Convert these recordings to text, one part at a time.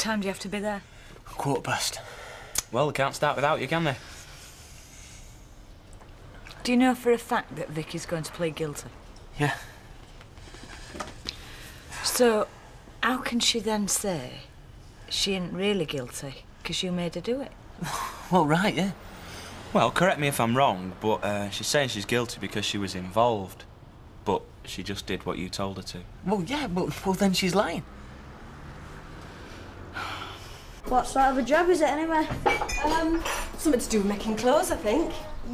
time do you have to be there? 1:15. Well, they can't start without you, can they? Do you know for a fact that Vicky's going to plead guilty? Yeah. So, how can she then say she ain't really guilty because you made her do it? Well, right, yeah. Well, correct me if I'm wrong, but she's saying she's guilty because she was involved. But she just did what you told her to. Well, yeah, well then she's lying. What sort of a job is it, anyway? Something to do with making clothes, I think.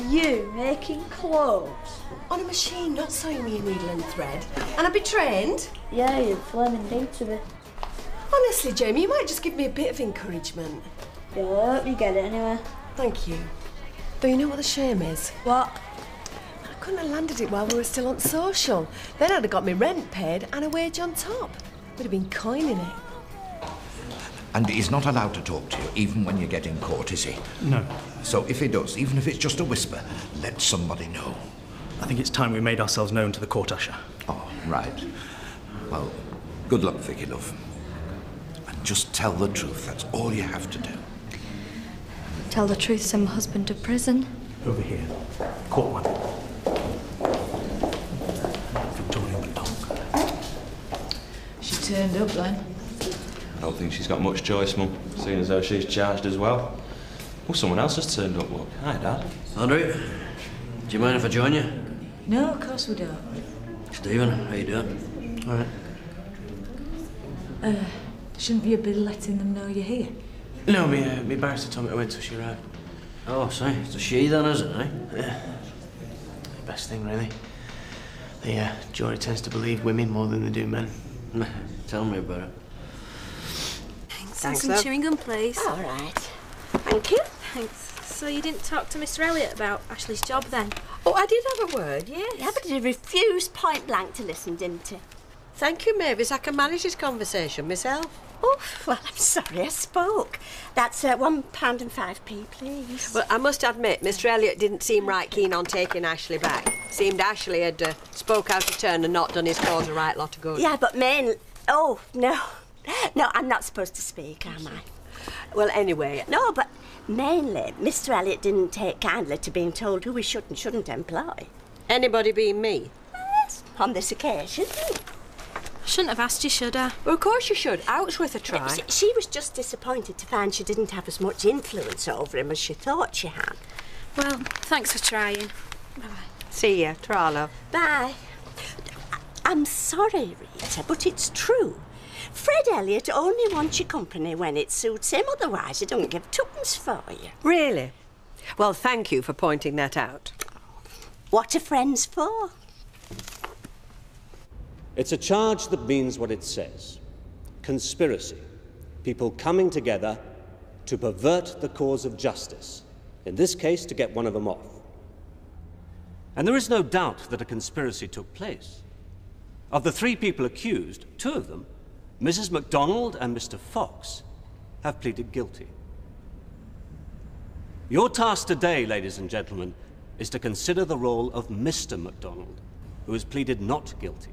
You making clothes? On a machine, not sewing with a needle and thread. And I'd be trained. Yeah, you're flaming deep to be. Honestly, Jamie, you might just give me a bit of encouragement. Yeah, well, I hope you get it anyway. Thank you. Though you know what the shame is? What? I couldn't have landed it while we were still on social. Then I'd have got me rent paid and a wage on top. Would have been coining it. And he's not allowed to talk to you, even when you're getting caught, is he? No. So if he does, even if it's just a whisper, let somebody know. I think it's time we made ourselves known to the court usher. Oh, right. Well, good luck, Vicky, love. And just tell the truth, that's all you have to do. Tell the truth, send my husband to prison. Over here. Court one. Victoria McDonald. She turned up then. I don't think she's got much choice, Mum, seeing as though she's charged as well. Well, someone else has turned up, look. Hi, Dad. Andrew, do you mind if I join you? No, of course we don't. Stephen, how you doing? All right. Shouldn't you be letting them know you're here? No, me barrister told me to wait till she arrived. Oh, sorry. It's a she then, is it, eh? Yeah. Best thing, really. The jury tends to believe women more than they do men. Tell me about it. Thanks, some chewing gum, please. All right. Thank you. Thanks. So you didn't talk to Mr. Elliot about Ashley's job then? Oh, I did have a word, yes. Yeah, but he refused point blank to listen, didn't he? Thank you, Mavis. I can manage this conversation myself. Oh, well, I'm sorry I spoke. That's £1.05p, please. Well, I must admit, Mr. Elliot didn't seem right keen on taking Ashley back. Seemed Ashley had spoke out of turn and not done his cause a right lot of good. Yeah, but mainly... Oh, no. No, I'm not supposed to speak, am I? Well, anyway... No, but mainly, Mr. Elliot didn't take kindly to being told who we should and shouldn't employ. Anybody being me? Yes, on this occasion. I shouldn't have asked you, should I? Well, of course you should. Ouch with a try. She was just disappointed to find she didn't have as much influence over him as she thought she had. Well, thanks for trying. Bye-bye. See ya. Ta-ra, love. Bye. I'm sorry, Rita, but it's true. Fred Elliot only wants your company when it suits him, otherwise he don't give twopence for you. Really? Well, thank you for pointing that out. What are friends for? It's a charge that means what it says. Conspiracy. People coming together to pervert the cause of justice. In this case, to get one of them off. And there is no doubt that a conspiracy took place. Of the three people accused, two of them, Mrs. MacDonald and Mr. Fox, have pleaded guilty. Your task today, ladies and gentlemen, is to consider the role of Mr. MacDonald, who has pleaded not guilty.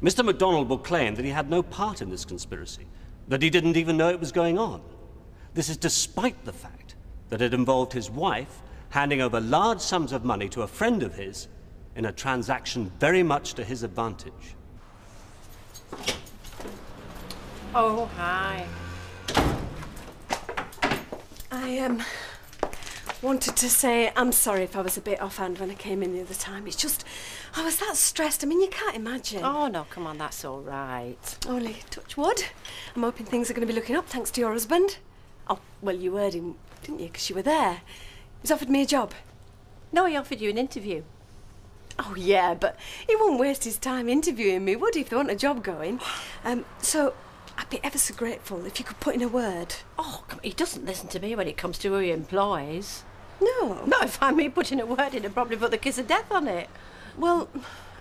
Mr. MacDonald will claim that he had no part in this conspiracy, that he didn't even know it was going on. This is despite the fact that it involved his wife handing over large sums of money to a friend of his in a transaction very much to his advantage. Oh, hi. I wanted to say I'm sorry if I was a bit offhand when I came in the other time. It's just, I was that stressed. I mean, you can't imagine. Oh, no, come on, that's all right. Only touch wood. I'm hoping things are going to be looking up thanks to your husband. Oh, well, you heard him, didn't you, because you were there. He's offered me a job. No, he offered you an interview. Oh, yeah, but he wouldn't waste his time interviewing me, would he, if they want a job going? So I'd be ever so grateful if you could put in a word. Oh, come on, he doesn't listen to me when it comes to who he employs. No. Not if I'm me putting a word in and probably put the kiss of death on it. Well,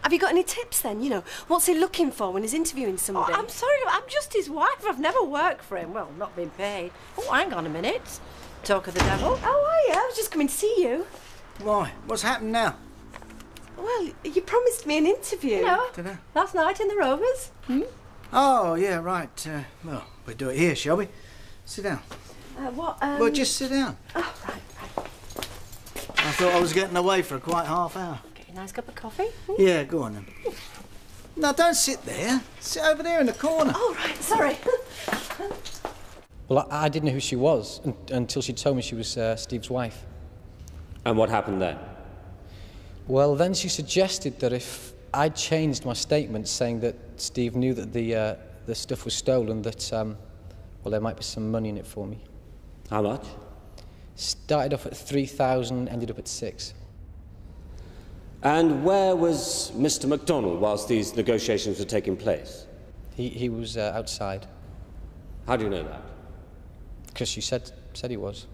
have you got any tips then? You know, what's he looking for when he's interviewing somebody? Oh, I'm sorry, I'm just his wife. I've never worked for him. Well, not been paid. Oh, hang on a minute. Talk of the devil. Oh, are you? I was just coming to see you. Why? What's happened now? Well, you promised me an interview. No, Dunno. last night in the Rovers. Oh, yeah, right. Well, we'll do it here, shall we? Sit down. Well, just sit down. Oh, right. I thought I was getting away for quite half hour. Get you a nice cup of coffee? Yeah, go on then. No, don't sit there. Sit over there in the corner. Oh, right, sorry. Well, I didn't know who she was until she told me she was Steve's wife. And what happened then? Well, then she suggested that if I changed my statement saying that Steve knew that the stuff was stolen, that, well, there might be some money in it for me. How much? Started off at 3,000, ended up at 6. And where was Mr. MacDonald whilst these negotiations were taking place? He was outside. How do you know that? Because she said he was.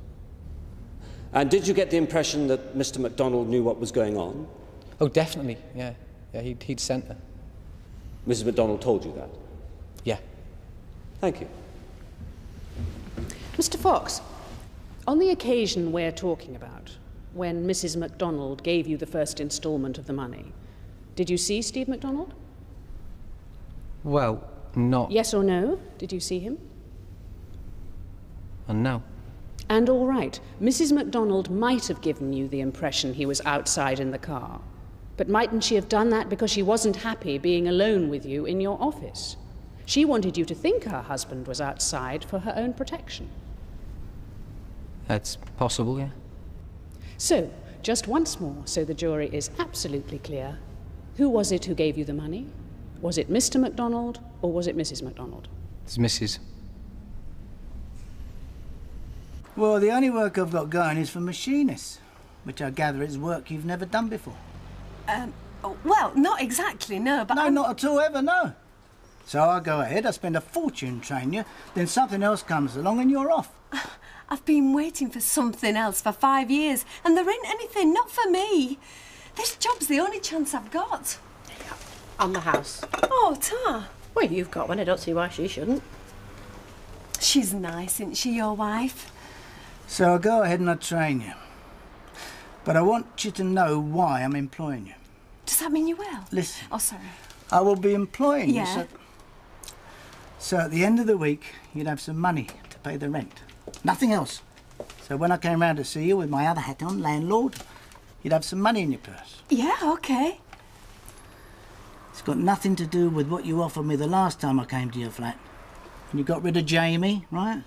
And did you get the impression that Mr. MacDonald knew what was going on? Oh, definitely, yeah. Yeah, he'd sent her. Mrs. MacDonald told you that? Yeah. Thank you. Mr. Fox, on the occasion we're talking about, when Mrs. MacDonald gave you the first instalment of the money, did you see Steve MacDonald? Well, not... Yes or no? Did you see him? No. And all right, Mrs. MacDonald might have given you the impression he was outside in the car. But mightn't she have done that because she wasn't happy being alone with you in your office? She wanted you to think her husband was outside for her own protection. That's possible, yeah. So, just once more, so the jury is absolutely clear, who was it who gave you the money? Was it Mr. MacDonald or was it Mrs. MacDonald? It's Mrs. Well, the only work I've got going is for machinists, which I gather is work you've never done before. Well, not exactly, no, but... No, not at all, ever, no. So I go ahead, I spend a fortune training you, then something else comes along and you're off. I've been waiting for something else for 5 years, and there ain't anything, not for me. This job's the only chance I've got. On the house. Oh, Ta. Well, you've got one. I don't see why she shouldn't. She's nice, isn't she, your wife? So I go ahead and I train you. But I want you to know why I'm employing you. Does that mean you will? Listen. Oh, sorry. I will be employing Yeah. you, so at the end of the week, you'd have some money to pay the rent. Nothing else. So when I came round to see you with my other hat on, landlord, you'd have some money in your purse. Yeah, OK. It's got nothing to do with what you offered me the last time I came to your flat. And you got rid of Jamie, right?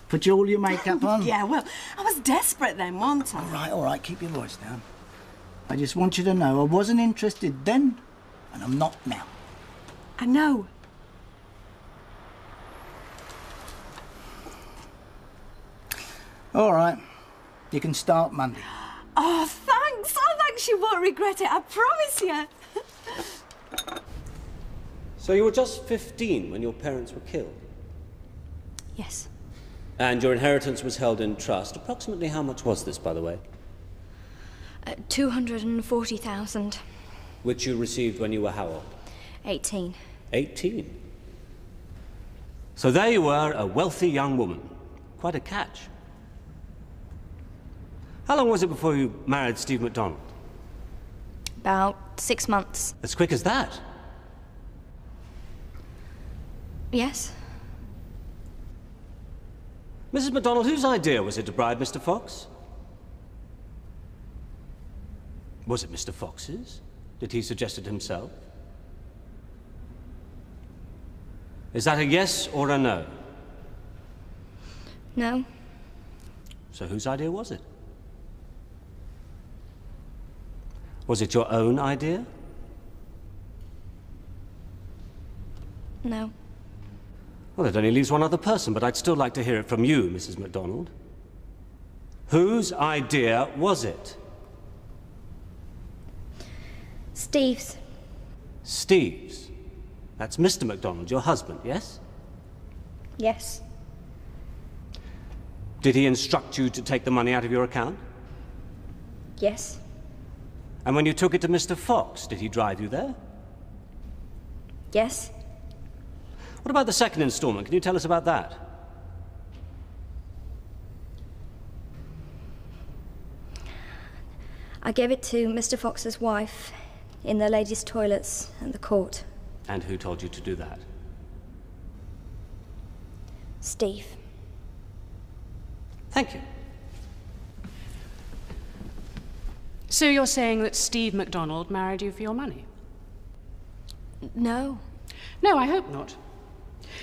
Put you all your makeup on. Yeah, well, I was desperate then, wasn't I? All right, keep your voice down. I just want you to know I wasn't interested then, and I'm not now. I know. All right, you can start Monday. Oh, thanks. Oh, thanks. You won't regret it, I promise you. So you were just 15 when your parents were killed? Yes. And your inheritance was held in trust. Approximately how much was this, by the way? 240,000. Which you received when you were how old? 18. 18. So there you were, a wealthy young woman. Quite a catch. How long was it before you married Steve MacDonald? About 6 months. As quick as that? Yes. Mrs. MacDonald, whose idea was it to bribe Mr. Fox? Was it Mr. Fox's? Did he suggest it himself? Is that a yes or a no? No. So whose idea was it? Was it your own idea? No. Well, it only leaves one other person, but I'd still like to hear it from you, Mrs. MacDonald. Whose idea was it? Steve's. Steve's. That's Mr. MacDonald, your husband, yes? Yes. Did he instruct you to take the money out of your account? Yes. And when you took it to Mr. Fox, did he drive you there? Yes. What about the second installment? Can you tell us about that? I gave it to Mr. Fox's wife in the ladies' toilets and the court. And who told you to do that? Steve. Thank you. So you're saying that Steve MacDonald married you for your money? No. No, I hope not.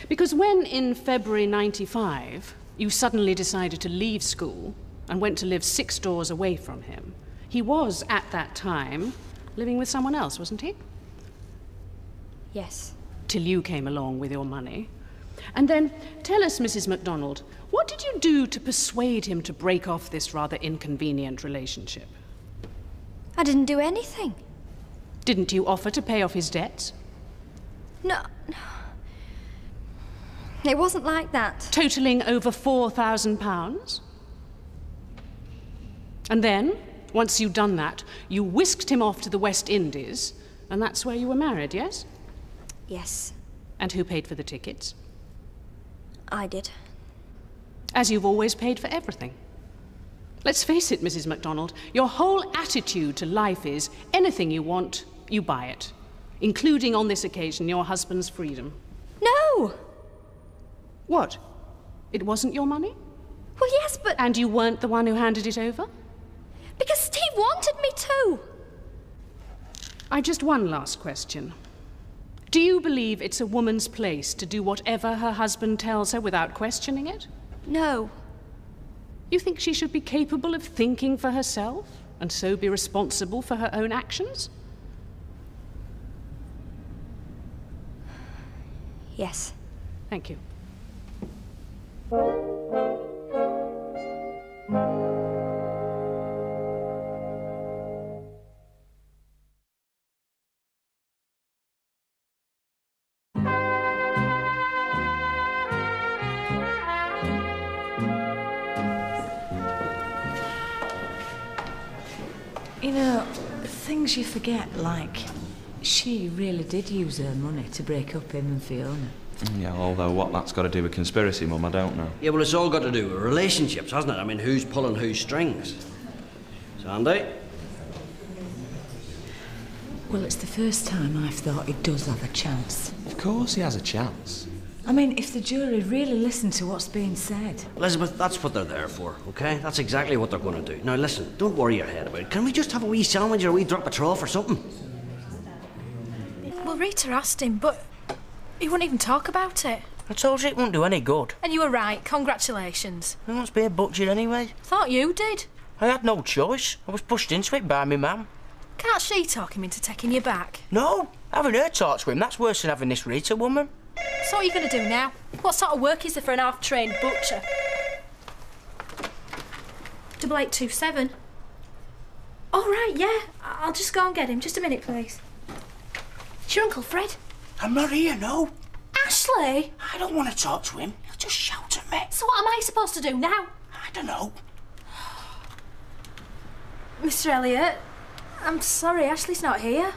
Because when, in February '95, you suddenly decided to leave school and went to live 6 doors away from him, he was, at that time, living with someone else, wasn't he? Yes. Till you came along with your money. And then, tell us, Mrs. MacDonald, what did you do to persuade him to break off this rather inconvenient relationship? I didn't do anything. Didn't you offer to pay off his debts? No. It wasn't like that. Totalling over £4,000? And then, once you'd done that, you whisked him off to the West Indies, and that's where you were married, yes? Yes. And who paid for the tickets? I did. As you've always paid for everything. Let's face it, Mrs. MacDonald, your whole attitude to life is anything you want, you buy it. Including, on this occasion, your husband's freedom. No! What? It wasn't your money? Well, yes, but... And you weren't the one who handed it over? Because Steve wanted me to. Just one last question. Do you believe it's a woman's place to do whatever her husband tells her without questioning it? No. You think she should be capable of thinking for herself and so be responsible for her own actions? Yes. Thank you. You know, things you forget, like, she really did use her money to break up him and Fiona. Yeah, although what that's got to do with conspiracy, Mum, I don't know. Yeah, well, it's all got to do with relationships, hasn't it? I mean, who's pulling whose strings? Sandy? Well, it's the first time I've thought he does have a chance. Of course he has a chance. I mean, if the jury really listened to what's being said. Elizabeth, that's what they're there for, OK? That's exactly what they're going to do. Now, listen, don't worry your head about it. Can we just have a wee sandwich or a wee drop of trough or something? Well, Rita asked him, but he wouldn't even talk about it. I told you it wouldn't do any good. And you were right. Congratulations. Who wants to be a butcher anyway? Thought you did. I had no choice. I was pushed into it by me mum. Can't she talk him into taking you back? No, having her talk to him, that's worse than having this Rita woman. So what are you going to do now? What sort of work is there for an half-trained butcher? 8827. Oh, right, yeah. I'll just go and get him. Just a minute, please. It's your Uncle Fred. I'm not here, no. Ashley! I don't want to talk to him. He'll just shout at me. So what am I supposed to do now? I don't know. Mr. Elliot, I'm sorry, Ashley's not here.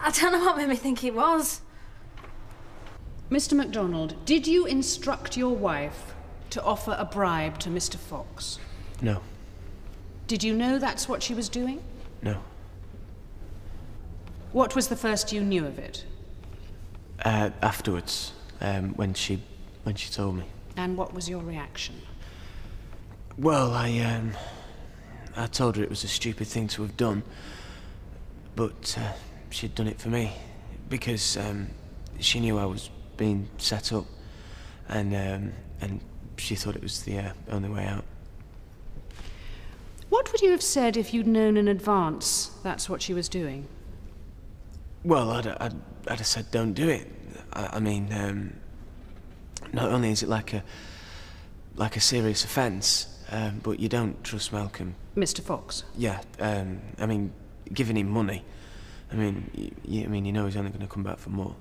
I don't know what made me think he was. Mr. MacDonald, did you instruct your wife to offer a bribe to Mr. Fox? No. Did you know that's what she was doing? No. What was the first you knew of it? Afterwards, when she told me. And what was your reaction? Well, I told her it was a stupid thing to have done, but she'd done it for me because she knew I was being set up, and she thought it was the only way out. What would you have said if you'd known in advance that's what she was doing? Well, I'd have said don't do it. I mean, not only is it like a serious offence, but you don't trust Malcolm. Mr. Fox? Yeah, I mean, giving him money. I mean, you know he's only going to come back for more.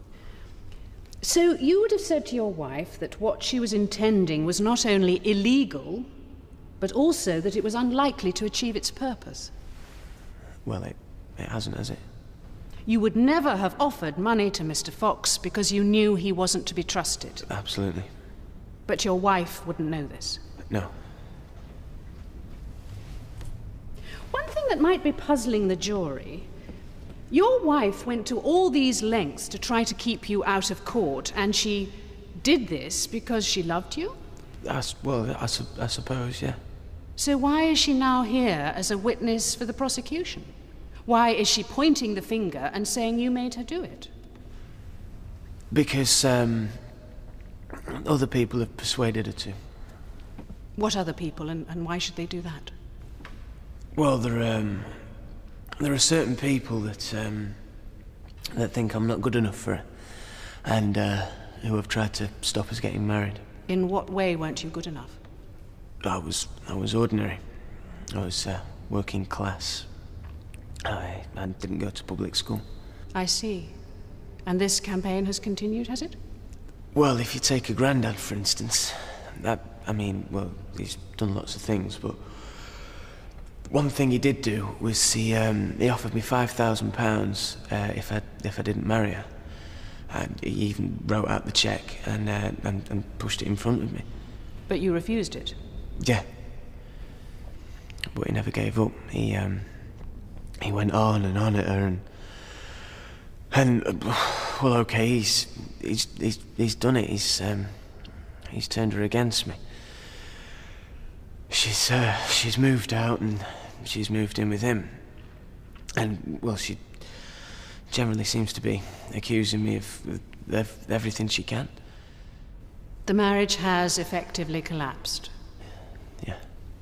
So you would have said to your wife that what she was intending was not only illegal, but also that it was unlikely to achieve its purpose. Well, it hasn't, has it? You would never have offered money to Mr. Fox because you knew he wasn't to be trusted. Absolutely. But your wife wouldn't know this. No. One thing that might be puzzling the jury, your wife went to all these lengths to try to keep you out of court, and she did this because she loved you? I suppose, yeah. So why is she now here as a witness for the prosecution? Why is she pointing the finger and saying you made her do it? Because, other people have persuaded her to. What other people, and why should they do that? Well, there are certain people that think I'm not good enough for her, and who have tried to stop us getting married. In what way weren't you good enough? I was ordinary. I was working class. I didn't go to public school. I see. And this campaign has continued, has it? Well, if you take a granddad, for instance, well, he's done lots of things, but one thing he did do was he offered me £5,000 if I didn't marry her. And he even wrote out the cheque and pushed it in front of me. But you refused it? Yeah. But he never gave up. He went on and on at her, and well, okay, he's done it. He's turned her against me. She's moved out and she's moved in with him, and well, she generally seems to be accusing me of everything she can. The marriage has effectively collapsed. Yeah.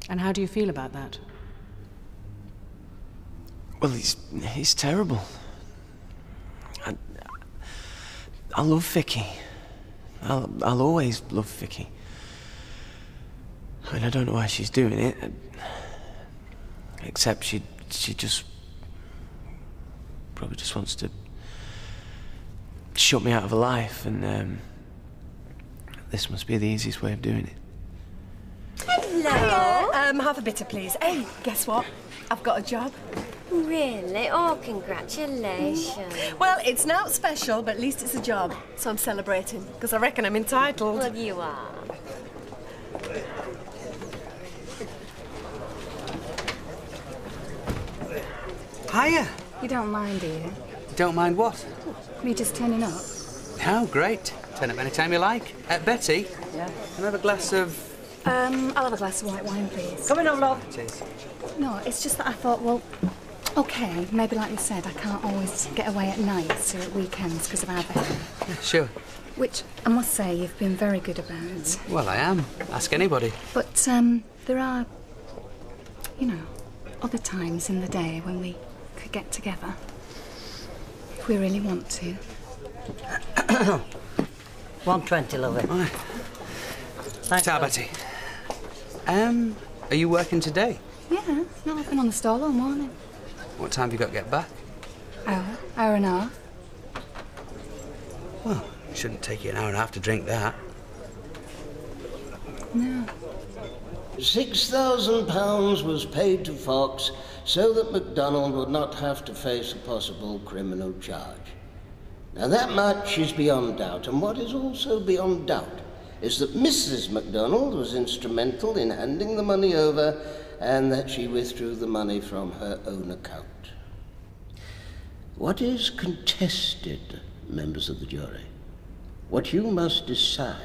And how do you feel about that? Well, he's terrible. I love Vicky. I'll always love Vicky. I mean, I don't know why she's doing it, except she just probably just wants to shut me out of her life, and this must be the easiest way of doing it. Hello. Half a bitter, please. Hey, guess what? I've got a job. Really? Oh, congratulations. Well, it's not special, but at least it's a job. So I'm celebrating, because I reckon I'm entitled. Well, you are. Hiya. You don't mind, do you? Don't mind what? Me just turning up? Oh, great. Turn up any time you like. Betty? Yeah. Can I have a glass of... I'll have a glass of white wine, please. Coming on, love. Cheers. No, it's just that I thought, well, OK, maybe like you said, I can't always get away at nights or at weekends because of our baby. Yeah, sure. Which, I must say, you've been very good about. Well, I am. Ask anybody. But, there are, you know, other times in the day when we could get together. If we really want to. 120, lovey. Right. Thanks, Ta, Betty. Are you working today? Yeah, no, I've been on the stall all morning. What time have you got to get back? Hour and a half. Well, it shouldn't take you an hour and a half to drink that. No. £6,000 was paid to Fox so that MacDonald would not have to face a possible criminal charge. Now that much is beyond doubt, and what is also beyond doubt is that Mrs. MacDonald was instrumental in handing the money over and that she withdrew the money from her own account. What is contested, members of the jury, what you must decide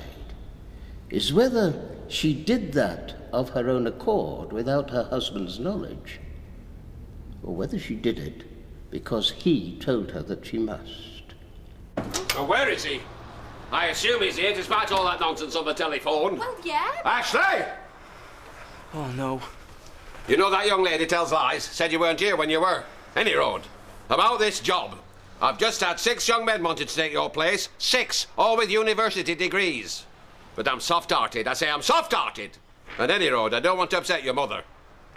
is whether she did that of her own accord without her husband's knowledge, or whether she did it because he told her that she must. Well, where is he? I assume he's here despite all that nonsense on the telephone. Well, yeah. Ashley! Oh, no. You know that young lady tells lies. Said you weren't here when you were. Any road. About this job. I've just had 6 young men wanted to take your place. 6, all with university degrees. But I'm soft-hearted. I say I'm soft-hearted. And any road, I don't want to upset your mother.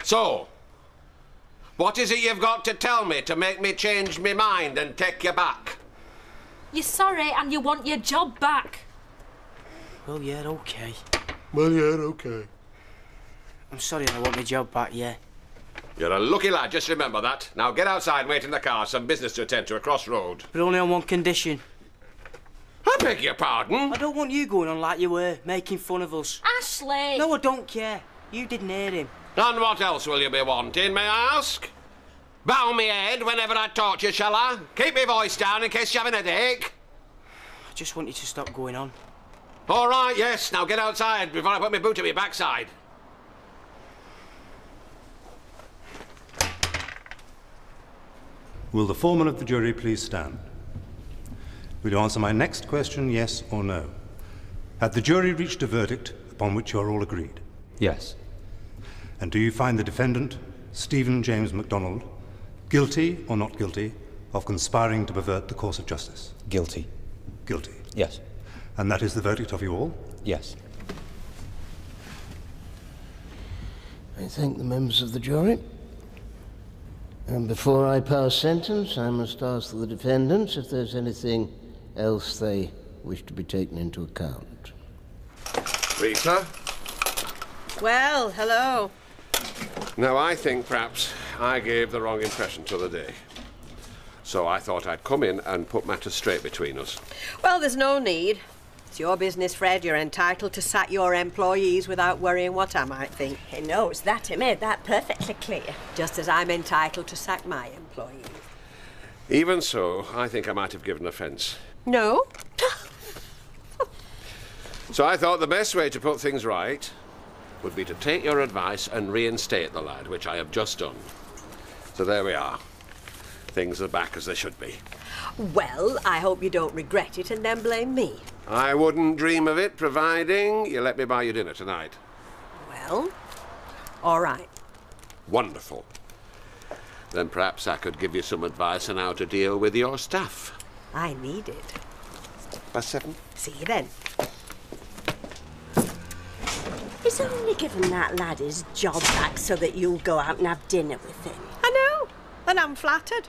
So, what is it you've got to tell me to make me change my mind and take you back? You're sorry and you want your job back. Well, yeah, OK. Well, yeah, OK. I'm sorry, I want my job back, yeah. You're a lucky lad, just remember that. Now get outside and wait in the car. Some business to attend to across road. But only on one condition. I beg your pardon? I don't want you going on like you were, making fun of us. Ashley! No, I don't care. You didn't hear him. And what else will you be wanting, may I ask? Bow me head whenever I talk to you, shall I? Keep my voice down in case you're having a headache. I just want you to stop going on. All right, yes. Now get outside before I put my boot in my backside. Will the foreman of the jury please stand? Will you answer my next question, yes or no? Had the jury reached a verdict upon which you are all agreed? Yes. And do you find the defendant, Stephen James MacDonald, guilty or not guilty of conspiring to pervert the course of justice? Guilty. Guilty. Yes. And that is the verdict of you all? Yes. I thank the members of the jury. And before I pass sentence, I must ask the defendants if there's anything else they wish to be taken into account. Rita? Well, hello. Now, I think perhaps I gave the wrong impression to the day. So I thought I'd come in and put matters straight between us. Well, there's no need. It's your business, Fred. You're entitled to sack your employees without worrying what I might think. He knows that. He made that perfectly clear. Just as I'm entitled to sack my employees. Even so, I think I might have given offence. No? So I thought the best way to put things right would be to take your advice and reinstate the lad, which I have just done. So there we are. Things are back as they should be. Well, I hope you don't regret it and then blame me. I wouldn't dream of it, providing you let me buy you dinner tonight. Well, all right. Wonderful. Then perhaps I could give you some advice on how to deal with your staff. I need it. 7:30. See you then. He's only given that lad his job back so that you'll go out and have dinner with him. I know, and I'm flattered.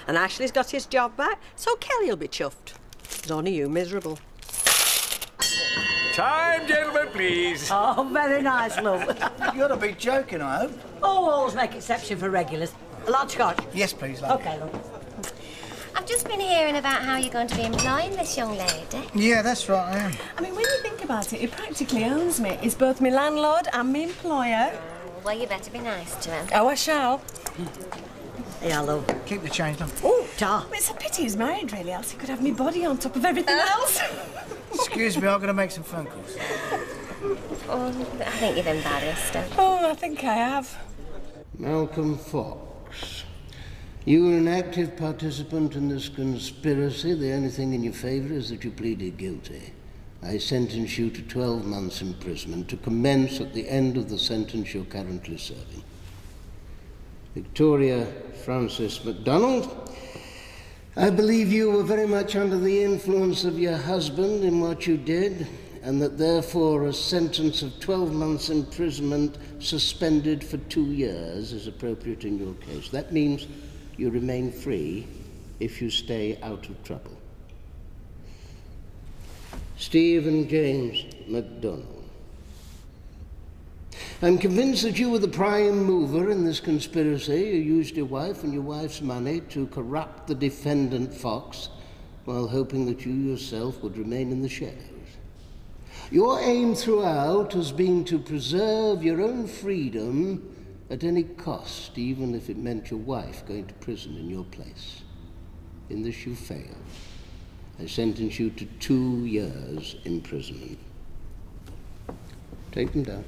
And Ashley's got his job back, so Kelly'll be chuffed. It's only you miserable. Time, gentlemen, please. Oh, very nice, love. You ought to be joking, I hope. Oh, always make exception for regulars. A large scotch? Yes, please, love. OK, love. I've just been hearing about how you're going to be employing this young lady. Yeah, that's right, I am. I mean, when you think about it, he practically owns me. He's both my landlord and my employer. Well, you better be nice to him. Oh, I shall. Yeah, love. Keep the change, love. Oh, Ta. It's a pity he's married, really, else he could have me body on top of everything else. Excuse me, I'm going to make some phone calls. Oh, I think you've embarrassed her. Oh, I think I have. Malcolm Fox, you were an active participant in this conspiracy. The only thing in your favour is that you pleaded guilty. I sentence you to 12 months imprisonment to commence at the end of the sentence you're currently serving. Victoria Frances MacDonald, I believe you were very much under the influence of your husband in what you did, and that therefore a sentence of 12 months imprisonment suspended for 2 years is appropriate in your case. That means you remain free if you stay out of trouble. Stephen James MacDonald, I'm convinced that you were the prime mover in this conspiracy. You used your wife and your wife's money to corrupt the defendant Fox while hoping that you yourself would remain in the shadows. Your aim throughout has been to preserve your own freedom at any cost, even if it meant your wife going to prison in your place. In this you failed. I sentence you to 2 years imprisonment. Take them down.